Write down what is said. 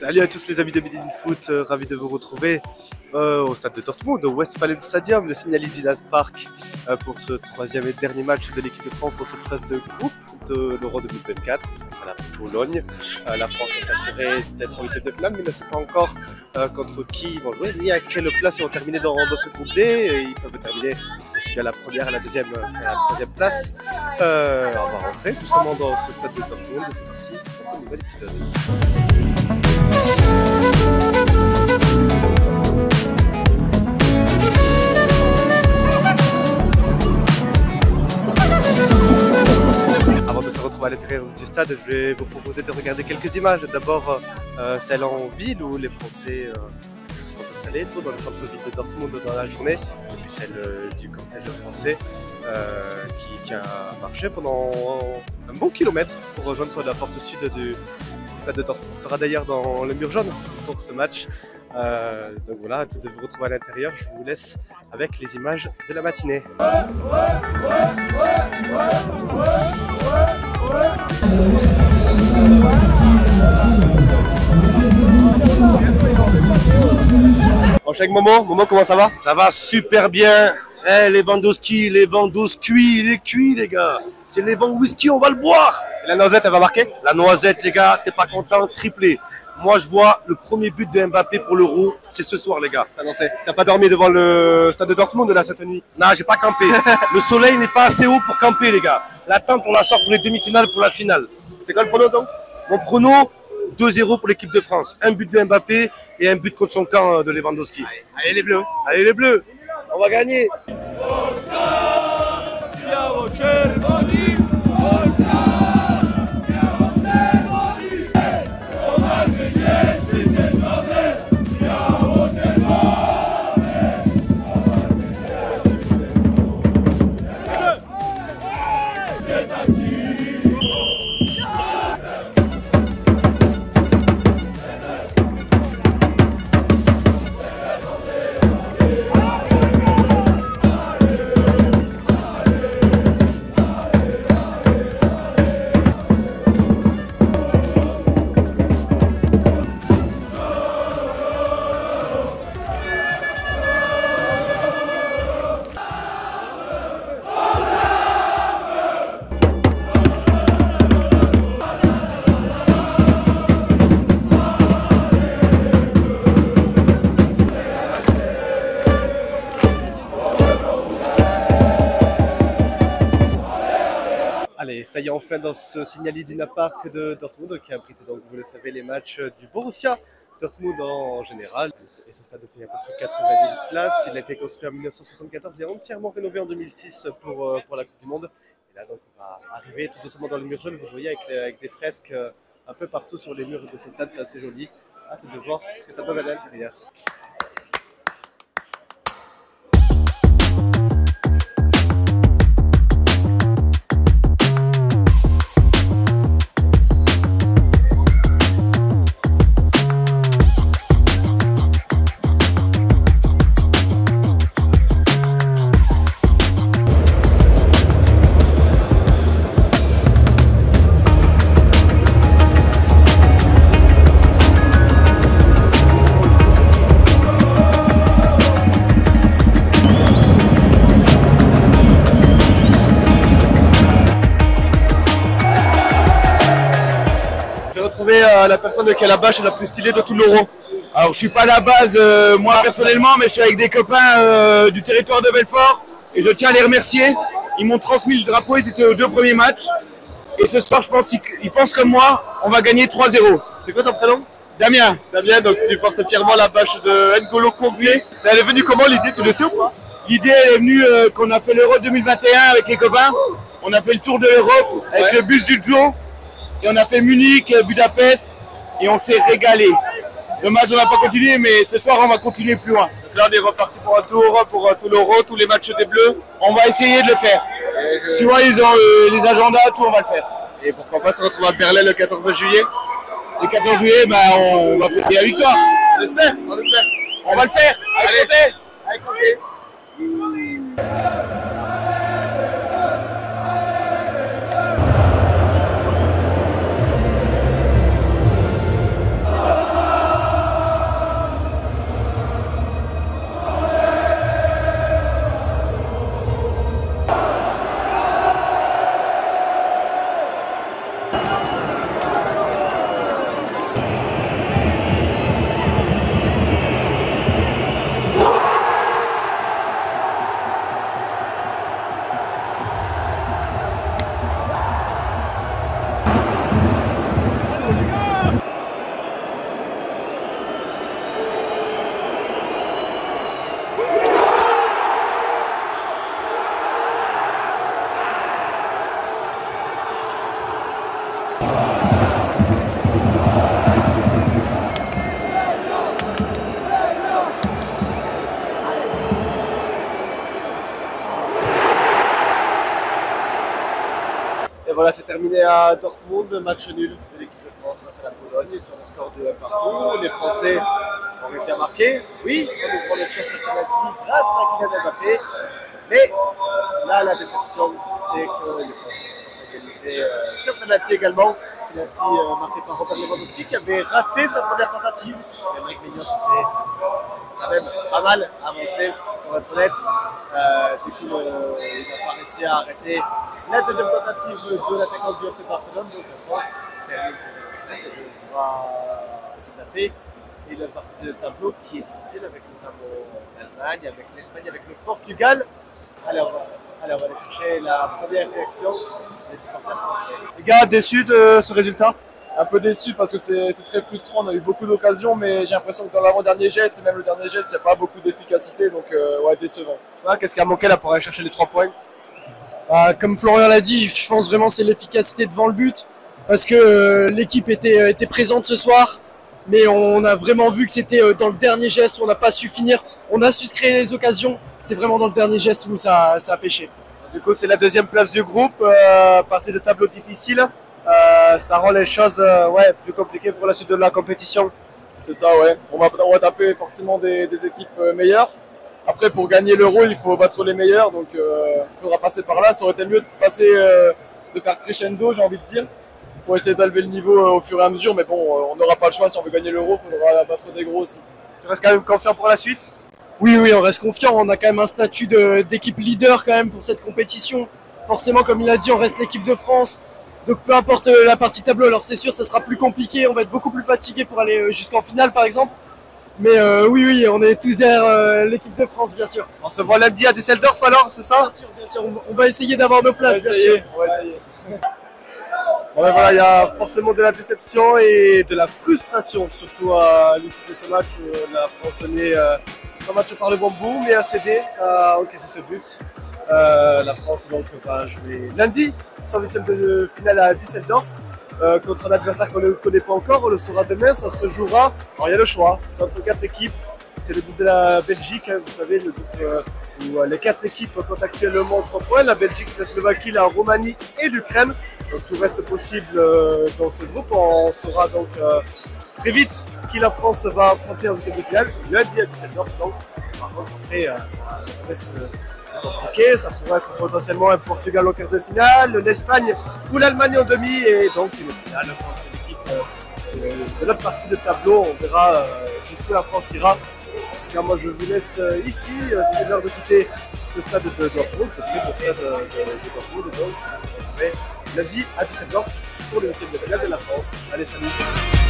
Salut à tous les amis de Midi Foot, ravi de vous retrouver au stade de Dortmund, au Westfalenstadion, le Signal Iduna Park pour ce troisième et dernier match de l'équipe de France dans cette phase de groupe de l'Euro 2024 face à la Pologne. La France est assurée d'être en huitième de finale, mais ne sait pas encore contre qui ils vont jouer, ni à quelle place ils vont terminer dans ce groupe D. Et ils peuvent terminer aussi bien la première, la deuxième et la troisième place. On va rentrer tout simplement dans ce stade de Dortmund et c'est parti pour ce nouvel épisode. Avant de se retrouver à l'intérieur du stade, je vais vous proposer de regarder quelques images. D'abord celle en ville où les Français se sont installés tôt dans le centre-ville de Dortmund dans la journée, et puis celle du cortège français qui a marché pendant un bon kilomètre pour rejoindre la porte sud du stade de Dortmund. On sera d'ailleurs dans le mur jaune pour ce match. Donc voilà, hâte de vous retrouver à l'intérieur. Je vous laisse avec les images de la matinée. Enchaîne Momo. Momo, comment ça va? Ça va super bien. Eh, les Lewandowski, les cuits, il est cuit les gars. C'est les whisky, on va le boire. Et la noisette, elle va marquer? La noisette les gars, t'es pas content, triplé. Moi je vois le premier but de Mbappé pour l'Euro, c'est ce soir les gars. T'as pas dormi devant le stade de Dortmund là cette nuit? Non, j'ai pas campé. Le soleil n'est pas assez haut pour camper les gars. La tente on la sort pour les demi-finales, pour la finale. C'est quoi le prono donc? Mon prono, 2-0 pour l'équipe de France. Un but de Mbappé et un but contre son camp de Lewandowski. Allez les bleus. Allez les bleus, on va gagner. Allez, ça y est, enfin dans ce Signal Iduna Park de Dortmund qui abrite donc, vous le savez, les matchs du Borussia Dortmund en général. Et ce stade fait à peu près 80 000 places. Il a été construit en 1974 et entièrement rénové en 2006 pour la Coupe du Monde. Et là donc on va arriver tout doucement dans le mur jaune, vous voyez, avec des fresques un peu partout sur les murs de ce stade, c'est assez joli. Hâte de voir ce que ça donne à l'intérieur. La personne qui a la bâche la plus stylée de tout l'Euro. Alors je suis pas à la base moi personnellement, mais je suis avec des copains du territoire de Belfort et je tiens à les remercier. Ils m'ont transmis le drapeau, ils étaient aux deux premiers matchs et ce soir je pense qu'ils pensent comme moi, on va gagner 3-0. C'est quoi ton prénom? Damien. Damien, donc tu portes fièrement la bâche de N'Golo Kanté. Oui. Ça elle est venue comment l'idée, tu le sais ou pas? L'idée elle est venue qu'on a fait l'Euro 2021 avec les copains. On a fait le tour de l'Europe avec le bus du Joe et on a fait Munich, Budapest. Et on s'est régalé. Le match on n'a pas continué, mais ce soir on va continuer plus loin. Donc là on est reparti pour un tour, pour tout l'Euro, tous les matchs des Bleus. On va essayer de le faire. Tu vois, ils ont les agendas, tout, on va le faire. Et pourquoi pas se retrouver à Berlin le 14 juillet? Le 14 juillet, bah, on va fêter la victoire. On l'espère, on l'espère. On va le faire. Allez, Kanté. Allez, Kanté. voilà, c'est terminé à Dortmund, match nul de l'équipe de France face à la Pologne sur le score de 1 partout. Les Français ont réussi à marquer, oui, on ouvrant l'espère sur penalty grâce à Kylian Mbappé. Mais là, la déception, c'est que les Français se sont organisés sur penalty également. Penalty marqué par Robert Lewandowski qui avait raté sa première tentative. Et Mike Maignan s'était quand même pas mal avancé, pour être honnête. Du coup, il n'a pas réussi à arrêter la deuxième tentative de l'attaquant du FC Barcelone. Donc la France termine deuxième et devra se taper une partie de tableau qui est difficile avec notamment l'Allemagne, avec l'Espagne, avec le Portugal. Alors, on va aller chercher la première réaction des supporters français. Les gars, déçus de ce résultat? Un peu déçu parce que c'est très frustrant, on a eu beaucoup d'occasions mais j'ai l'impression que dans l'avant-dernier geste et même le dernier geste, il n'y a pas beaucoup d'efficacité donc ouais, décevant. Ouais, qu'est-ce qui a manqué là pour aller chercher les 3 points? Comme Florian l'a dit, je pense vraiment c'est l'efficacité devant le but parce que l'équipe était présente ce soir mais on a vraiment vu que c'était dans le dernier geste où on n'a pas su finir. On a su se créer les occasions, c'est vraiment dans le dernier geste où ça a pêché. Du coup, c'est la deuxième place du groupe, partie de tableau difficile. Ça rend les choses plus compliquées pour la suite de la compétition. C'est ça, ouais. On va taper forcément des équipes meilleures. Après, pour gagner l'Euro, il faut battre les meilleurs, donc il faudra passer par là. Ça aurait été mieux de passer, de faire crescendo, j'ai envie de dire, pour essayer d'élever le niveau au fur et à mesure. Mais bon, on n'aura pas le choix. Si on veut gagner l'Euro, il faudra battre des gros aussi. Tu restes quand même confiant pour la suite? Oui, on reste confiant. On a quand même un statut d'équipe leader quand même pour cette compétition. Forcément, comme il a dit, on reste l'équipe de France. Donc peu importe la partie tableau, alors c'est sûr ça sera plus compliqué, on va être beaucoup plus fatigué pour aller jusqu'en finale par exemple. Mais oui, on est tous derrière l'équipe de France bien sûr. On se voit lundi à Düsseldorf alors, c'est ça? Bien sûr, on va essayer d'avoir nos places bien sûr. On va essayer. Bon, ben voilà, il y a forcément de la déception et de la frustration, surtout à l'issue de ce match où la France tenait son match par le bambou, mais a cédé à encaisser ce but. La France donc va jouer lundi, son 8e de finale à Düsseldorf, contre un adversaire qu'on ne connaît pas encore, on le saura demain, ça se jouera. Alors il y a le choix, c'est entre 4 équipes, c'est le groupe de la Belgique, hein, vous savez, le groupe où les 4 équipes comptent actuellement 3 points, la Belgique, la Slovaquie, la Roumanie et l'Ukraine. Donc tout reste possible dans ce groupe, on saura donc très vite qui la France va affronter en 8e de finale, lundi à Düsseldorf donc. Par contre après ça pourrait se compliquer, ça pourrait être potentiellement un Portugal en quart de finale, l'Espagne ou l'Allemagne en demi et donc une finale contre l'équipe de l'autre partie de tableau, on verra jusqu'où la France ira. Car moi je vous laisse ici, il est l'heure de quitter ce stade de Dortmund, ce très beau stade de Dortmund et donc on se retrouve lundi à Düsseldorf pour le 8e de finale de la France. Allez, salut!